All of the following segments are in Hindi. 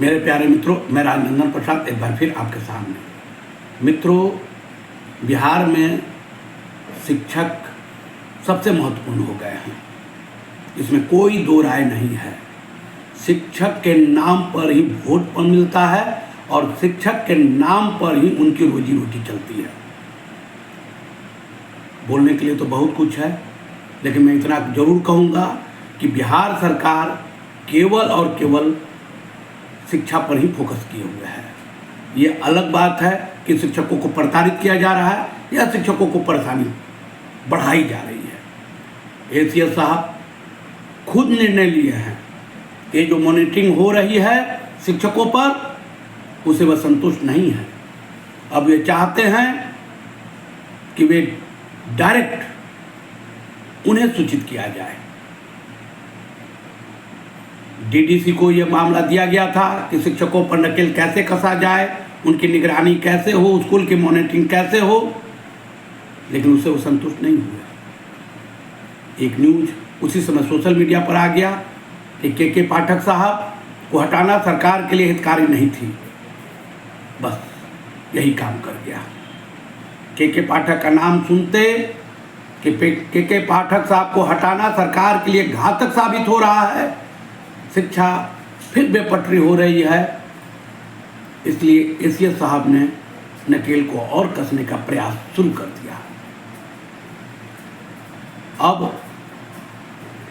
मेरे प्यारे मित्रों, मैं राजनंदन प्रसाद एक बार फिर आपके सामने। मित्रों, बिहार में शिक्षक सबसे महत्वपूर्ण हो गए हैं, इसमें कोई दो राय नहीं है। शिक्षक के नाम पर ही वोट मिलता है और शिक्षक के नाम पर ही उनकी रोजी रोटी चलती है। बोलने के लिए तो बहुत कुछ है, लेकिन मैं इतना जरूर कहूँगा कि बिहार सरकार केवल और केवल शिक्षा पर ही फोकस किए हुए है। ये अलग बात है कि शिक्षकों को प्रताड़ित किया जा रहा है या शिक्षकों को परेशानी बढ़ाई जा रही है। एसीएस साहब खुद निर्णय लिए हैं कि जो मॉनिटरिंग हो रही है शिक्षकों पर, उसे वह संतुष्ट नहीं है। अब ये चाहते हैं कि वे डायरेक्ट उन्हें सूचित किया जाए। डीडीसी को यह मामला दिया गया था कि शिक्षकों पर नकेल कैसे कसा जाए, उनकी निगरानी कैसे हो, स्कूल की मॉनिटरिंग कैसे हो, लेकिन उससे वो संतुष्ट नहीं हुए। एक न्यूज़ उसी समय सोशल मीडिया पर आ गया कि के पाठक साहब को हटाना सरकार के लिए हितकारी नहीं थी। बस यही काम कर गया। के पाठक का नाम सुनते कि के पाठक साहब को हटाना सरकार के लिए घातक साबित हो रहा है, शिक्षा फिर बेपटरी हो रही है, इसलिए एसीएस साहब ने नकेल को और कसने का प्रयास शुरू कर दिया। अब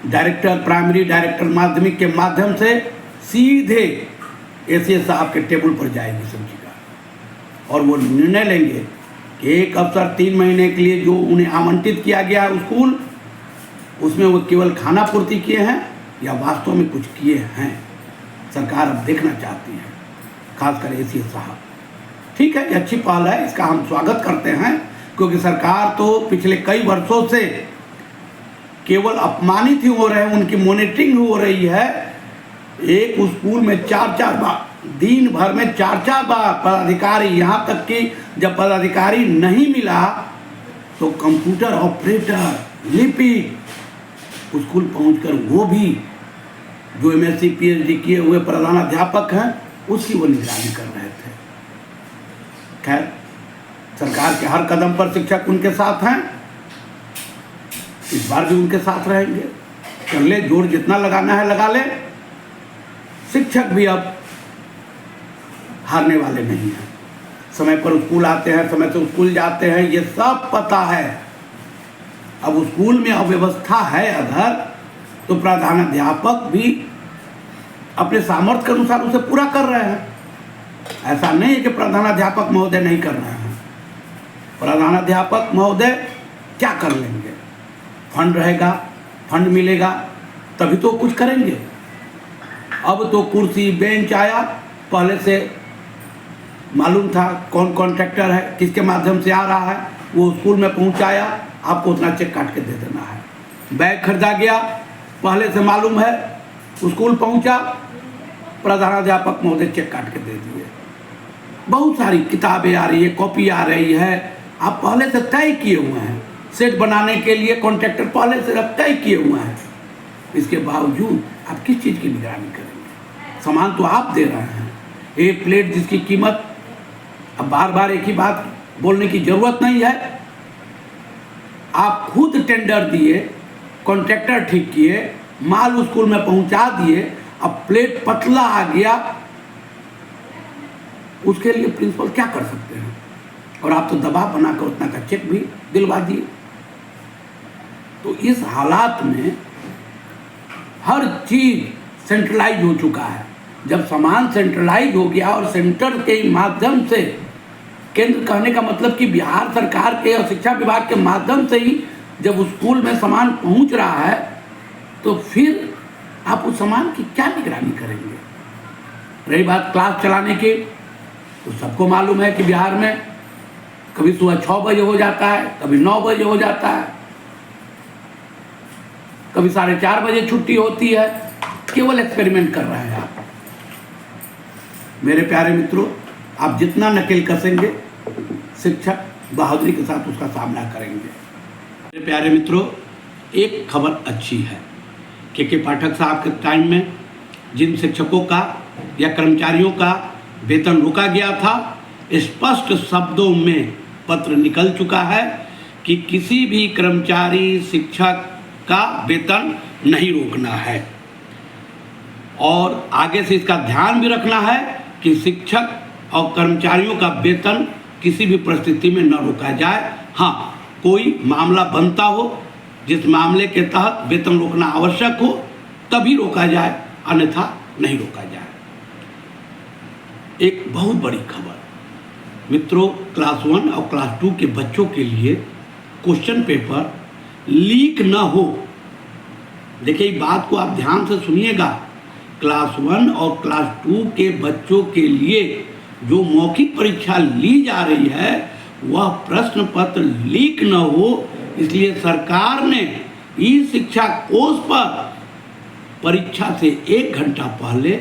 डायरेक्टर प्राइमरी, डायरेक्टर माध्यमिक के माध्यम से सीधे एसीएस साहब के टेबल पर जाएगी सब्जी का, और वो निर्णय लेंगे कि एक अफसर 3 महीने के लिए जो उन्हें आमंत्रित किया गया स्कूल, उसमें वो केवल खाना पूर्ति किए हैं या वास्तव में कुछ किए हैं। सरकार अब देखना चाहती है, खासकर एसीएस साहब। ठीक है, ये अच्छी पहल है, इसका हम स्वागत करते हैं, क्योंकि सरकार तो पिछले कई वर्षों से केवल अपमानित ही हो रहे हैं, उनकी मॉनिटरिंग हो रही है। एक स्कूल में 4-4 बार, दिन भर में 4-4 बार पदाधिकारी, यहाँ तक कि जब पदाधिकारी नहीं मिला तो कंप्यूटर ऑपरेटर, लिपिक स्कूल पहुंचकर वो भी जो एमएससी पीएचडी किए हुए प्रधानाध्यापक हैं उसकी वो निगरानी कर रहे थे। खैर, सरकार के हर कदम पर शिक्षक उनके साथ हैं, इस बार भी उनके साथ रहेंगे। कर ले, जोर जितना लगाना है लगा ले। शिक्षक भी अब हारने वाले नहीं हैं। समय पर स्कूल आते हैं, समय से स्कूल जाते हैं, ये सब पता है। अब स्कूल में अव्यवस्था है अगर, तो प्रधानाध्यापक भी अपने सामर्थ्य के अनुसार उसे पूरा कर रहे हैं। ऐसा नहीं है कि प्रधानाध्यापक महोदय नहीं कर रहे हैं। प्रधानाध्यापक महोदय क्या कर लेंगे? फंड रहेगा, फंड मिलेगा तभी तो कुछ करेंगे। अब तो कुर्सी बेंच आया, पहले से मालूम था कौन कॉन्ट्रैक्टर है, किसके माध्यम से आ रहा है, वो स्कूल में पहुंचाया, आपको उतना चेक काट के दे देना है। बैग खरीदा गया, पहले से मालूम है, स्कूल पहुंचा, प्रधानाध्यापक महोदय चेक काट के दे दिए। बहुत सारी किताबें आ रही है, कॉपी आ रही है, आप पहले से तय किए हुए हैं। सेट बनाने के लिए कॉन्ट्रैक्टर पहले से तय किए हुए हैं। इसके बावजूद आप किस चीज़ की निगरानी करेंगे? सामान तो आप दे रहे हैं। एक प्लेट जिसकी कीमत, अब बार बार एक ही बात बोलने की ज़रूरत नहीं है, आप खुद टेंडर दिए, कॉन्ट्रैक्टर ठीक किए, माल स्कूल में पहुंचा दिए, अब प्लेट पतला आ गया, उसके लिए प्रिंसिपल क्या कर सकते हैं? और आप तो दबाव बनाकर उतना का चेक भी दिलवा दिए। तो इस हालात में हर चीज़ सेंट्रलाइज हो चुका है। जब सामान सेंट्रलाइज हो गया और सेंटर के माध्यम से, केंद्र कहने का मतलब कि बिहार सरकार के और शिक्षा विभाग के माध्यम से ही जब स्कूल में सामान पहुंच रहा है, तो फिर आप उस सामान की क्या निगरानी करेंगे? रही बात क्लास चलाने की, तो सबको मालूम है कि बिहार में कभी सुबह 6 बजे हो जाता है, कभी 9 बजे हो जाता है, कभी 4:30 बजे छुट्टी होती है। केवल एक्सपेरिमेंट कर रहे हैं आप। मेरे प्यारे मित्रों, आप जितना नकेल कसेंगे, शिक्षक बहादुरी के साथ उसका सामना करेंगे। मेरे प्यारे मित्रों, एक खबर अच्छी है। के पाठक साहब के टाइम में जिन शिक्षकों का या कर्मचारियों का वेतन रोका गया था। स्पष्ट शब्दों में पत्र निकल चुका है कि किसी भी कर्मचारी शिक्षक का वेतन नहीं रोकना है और आगे से इसका ध्यान भी रखना है कि शिक्षक और कर्मचारियों का वेतन किसी भी परिस्थिति में न रोका जाए। हाँ, कोई मामला बनता हो जिस मामले के तहत वेतन रोकना आवश्यक हो तभी रोका जाए, अन्यथा नहीं रोका जाए। एक बहुत बड़ी खबर मित्रों, क्लास 1 और क्लास 2 के बच्चों के लिए क्वेश्चन पेपर लीक न हो। देखिए, बात को आप ध्यान से सुनिएगा। क्लास 1 और क्लास 2 के बच्चों के लिए जो मौखिक परीक्षा ली जा रही है वह प्रश्न पत्र लीक न हो, इसलिए सरकार ने ई शिक्षा कोष पर परीक्षा से 1 घंटा पहले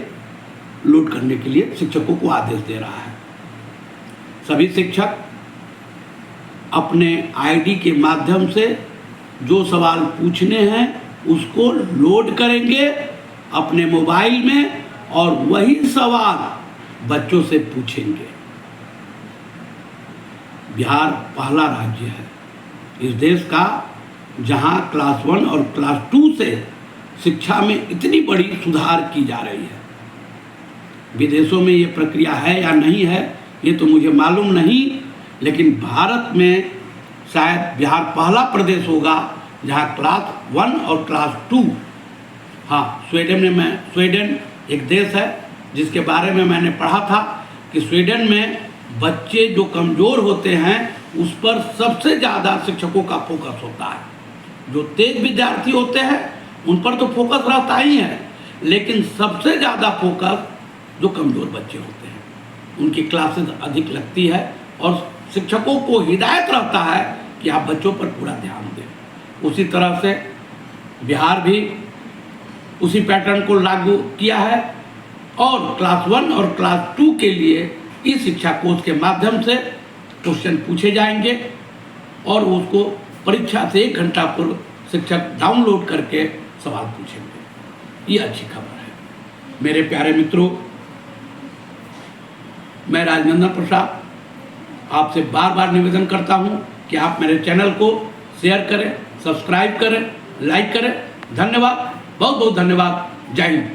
लोड करने के लिए शिक्षकों को आदेश दे रहा है। सभी शिक्षक अपने आईडी के माध्यम से जो सवाल पूछने हैं उसको लोड करेंगे अपने मोबाइल में और वही सवाल बच्चों से पूछेंगे। बिहार पहला राज्य है इस देश का जहां क्लास 1 और क्लास 2 से शिक्षा में इतनी बड़ी सुधार की जा रही है। विदेशों में ये प्रक्रिया है या नहीं है ये तो मुझे मालूम नहीं, लेकिन भारत में शायद बिहार पहला प्रदेश होगा जहां क्लास 1 और क्लास 2, हाँ, स्वीडन एक देश है जिसके बारे में मैंने पढ़ा था कि स्वीडन में बच्चे जो कमज़ोर होते हैं उस पर सबसे ज़्यादा शिक्षकों का फोकस होता है। जो तेज विद्यार्थी होते हैं उन पर तो फोकस रहता ही है, लेकिन सबसे ज़्यादा फोकस जो कमज़ोर बच्चे होते हैं उनकी क्लासेस अधिक लगती है और शिक्षकों को हिदायत रहता है कि आप बच्चों पर पूरा ध्यान दें। उसी तरह से बिहार भी उसी पैटर्न को लागू किया है और क्लास 1 और क्लास 2 के लिए इस शिक्षा कोष के माध्यम से क्वेश्चन पूछे जाएंगे और उसको परीक्षा से 1 घंटा पूर्व शिक्षक डाउनलोड करके सवाल पूछेंगे। ये अच्छी खबर है। मेरे प्यारे मित्रों, मैं राजनंदन प्रसाद आपसे बार बार निवेदन करता हूं कि आप मेरे चैनल को शेयर करें, सब्सक्राइब करें, लाइक करें। धन्यवाद, बहुत बहुत धन्यवाद। जय हिंद।